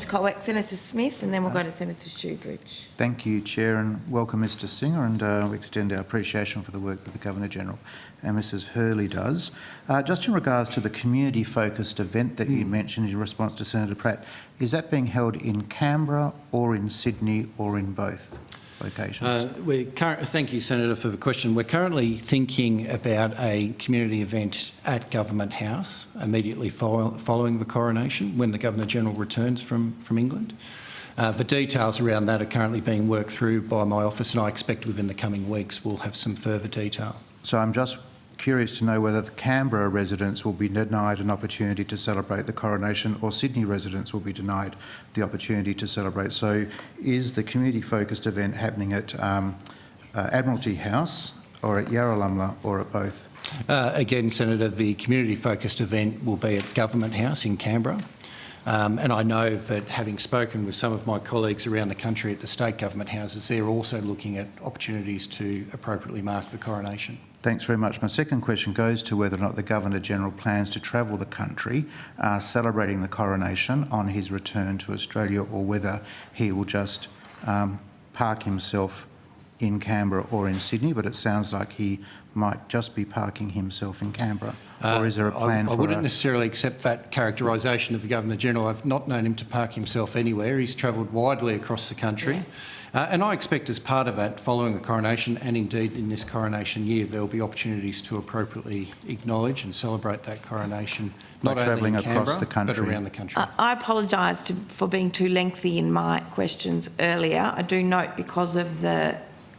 Senator Smith, and then we'll go to Senator Shoebridge. Thank you, Chair, and welcome Mr Singer, and we extend our appreciation for the work that the Governor-General and Mrs Hurley does. Just in regards to the community-focused event that you mentioned in response to Senator Pratt, is that being held in Canberra or in Sydney or in both locations? Thank you, Senator, for the question. We're currently thinking about a community event at Government House immediately following the coronation when the Governor-General returns from England. The details around that are currently being worked through by my office, and I expect within the coming weeks we'll have some further detail. So I'm just curious to know whether the Canberra residents will be denied an opportunity to celebrate the coronation, or Sydney residents will be denied the opportunity to celebrate. So is the community-focused event happening at Admiralty House or at Yarralumla or at both? Again, Senator, the community-focused event will be at Government House in Canberra. And I know that, having spoken with some of my colleagues around the country at the state government houses, they're also looking at opportunities to appropriately mark the coronation. Thanks very much. My second question goes to whether or not the Governor-General plans to travel the country celebrating the coronation on his return to Australia, or whether he will just park himself in Canberra or in Sydney, but it sounds like he might just be parking himself in Canberra. Or is there a plan for... I wouldn't necessarily accept that characterisation of the Governor-General. I've not known him to park himself anywhere. He's travelled widely across the country. And I expect, as part of that, following the coronation, and indeed in this coronation year, there will be opportunities to appropriately acknowledge and celebrate that coronation, not only in Canberra, but around the country. I apologise for being too lengthy in my questions earlier. I do note, because of the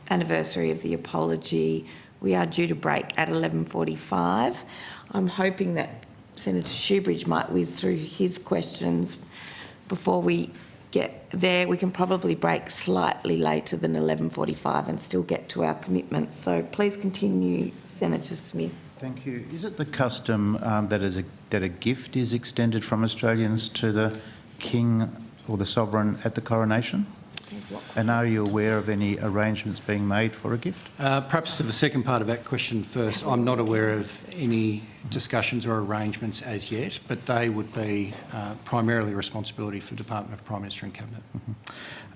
anniversary of the apology, we are due to break at 11:45. I'm hoping that Senator Shoebridge might whiz through his questions before we get there. We can probably break slightly later than 11:45 and still get to our commitments. So please continue, Senator Smith. Thank you. Is it the custom that a gift is extended from Australians to the King or the Sovereign at the coronation? And are you aware of any arrangements being made for a gift? Perhaps to the second part of that question first, I'm not aware of any discussions or arrangements as yet, but they would be primarily responsibility for the Department of Prime Minister and Cabinet.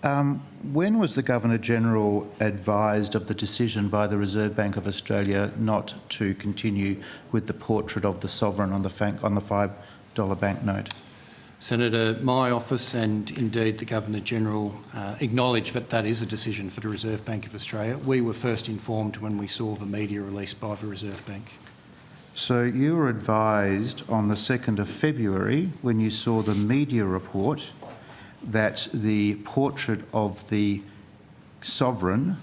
Mm-hmm. When was the Governor-General advised of the decision by the Reserve Bank of Australia not to continue with the portrait of the Sovereign on the $5 banknote? Senator, my office and indeed the Governor-General acknowledge that that is a decision for the Reserve Bank of Australia. We were first informed when we saw the media release by the Reserve Bank. So you were advised on the 2nd of February, when you saw the media report, that the portrait of the Sovereign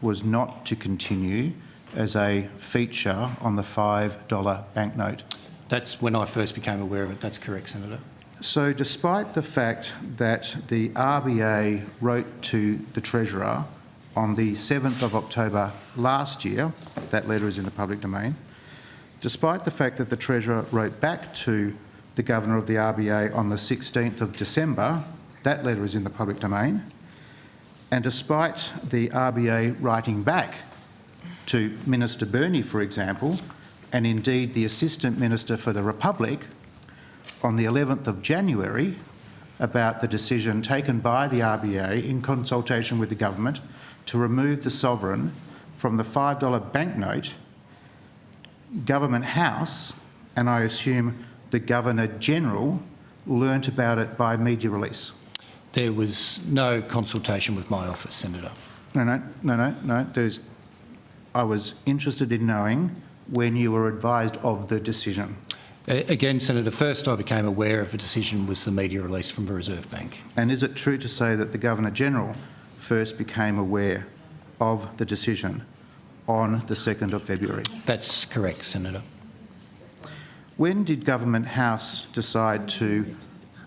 was not to continue as a feature on the $5 banknote. That's when I first became aware of it. That's correct, Senator. So despite the fact that the RBA wrote to the Treasurer on the 7th of October last year, that letter is in the public domain, despite the fact that the Treasurer wrote back to the Governor of the RBA on the 16th of December, that letter is in the public domain, and despite the RBA writing back to Minister Burney, for example, and indeed the Assistant Minister for the Republic, on the 11th of January about the decision taken by the RBA in consultation with the government to remove the Sovereign from the $5 banknote, Government House, and I assume the Governor-General, learnt about it by media release. There was no consultation with my office, Senator. No. I was interested in knowing when you were advised of the decision. Again, Senator, first I became aware of the decision was the media release from the Reserve Bank. And is it true to say that the Governor-General first became aware of the decision on the 2nd of February? That's correct, Senator. When did Government House decide to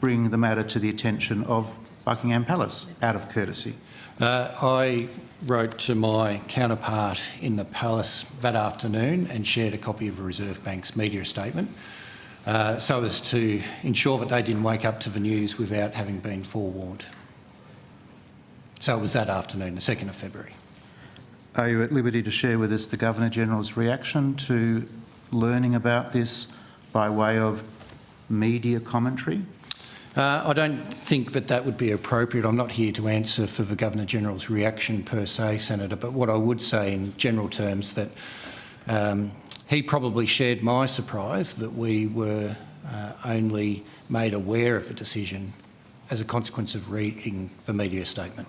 bring the matter to the attention of Buckingham Palace out of courtesy? I wrote to my counterpart in the Palace that afternoon and shared a copy of the Reserve Bank's media statement, so as to ensure that they didn't wake up to the news without having been forewarned. So it was that afternoon, the 2nd of February. Are you at liberty to share with us the Governor-General's reaction to learning about this by way of media commentary? I don't think that would be appropriate. I'm not here to answer for the Governor-General's reaction per se, Senator, but what I would say in general terms that he probably shared my surprise that we were only made aware of the decision as a consequence of reading the media statement.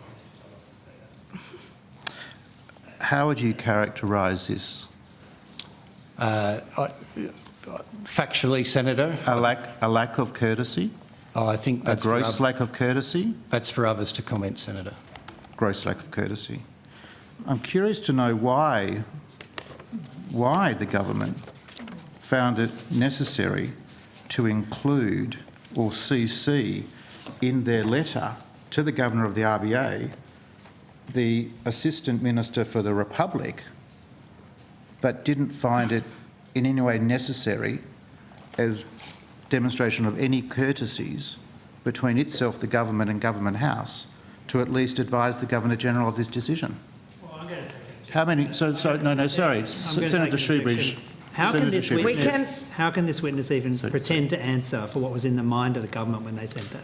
How would you characterise this? Factually, Senator, A lack of courtesy? I think A that's gross lack of courtesy? that's for others to comment, Senator. Gross lack of courtesy. I'm curious to know why the government found it necessary to include or CC in their letter to the Governor of the RBA the Assistant Minister for the Republic, but didn't find it in any way necessary as demonstration of any courtesies between itself, the government and Government House, to at least advise the Governor-General of this decision. Well, I'm going to take it. How many? Sorry, Senator Shoebridge. How can this Senator Shoebridge. witness? How can this witness even pretend to answer for what was in the mind of the government when they said that?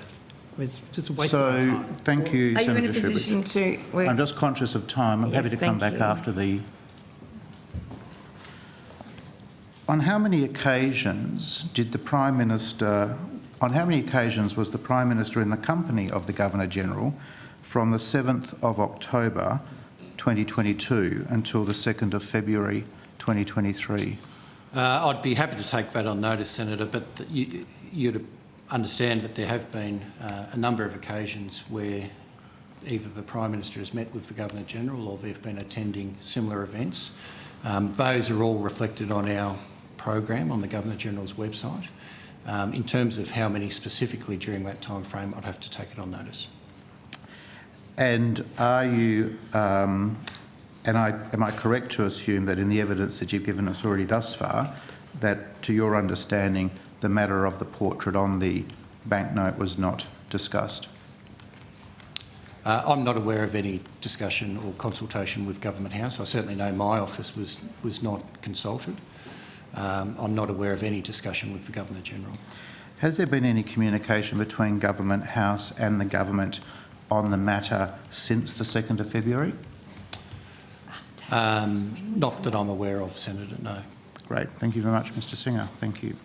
It was just a waste of our time. Thank you, Are you in Senator a Shoebridge. position to... I'm just conscious of time. I'm happy Yes, to come thank back you. after the... On how many occasions did the Prime Minister... On how many occasions was the Prime Minister in the company of the Governor-General from the 7th of October 2022 until the 2nd of February 2023? I'd be happy to take that on notice, Senator, but you'd understand that there have been a number of occasions where either the Prime Minister has met with the Governor-General or they've been attending similar events. Those are all reflected on our program on the Governor-General's website. In terms of how many specifically during that time frame, I'd have to take it on notice. And are you... am I correct to assume that in the evidence that you've given us already thus far, that to your understanding, the matter of the portrait on the banknote was not discussed? I'm not aware of any discussion or consultation with Government House. I certainly know my office was not consulted. I'm not aware of any discussion with the Governor-General. Has there been any communication between Government House and the government on the matter since the 2nd of February? Not that I'm aware of, Senator, no. Great. Thank you very much, Mr Singer. Thank you.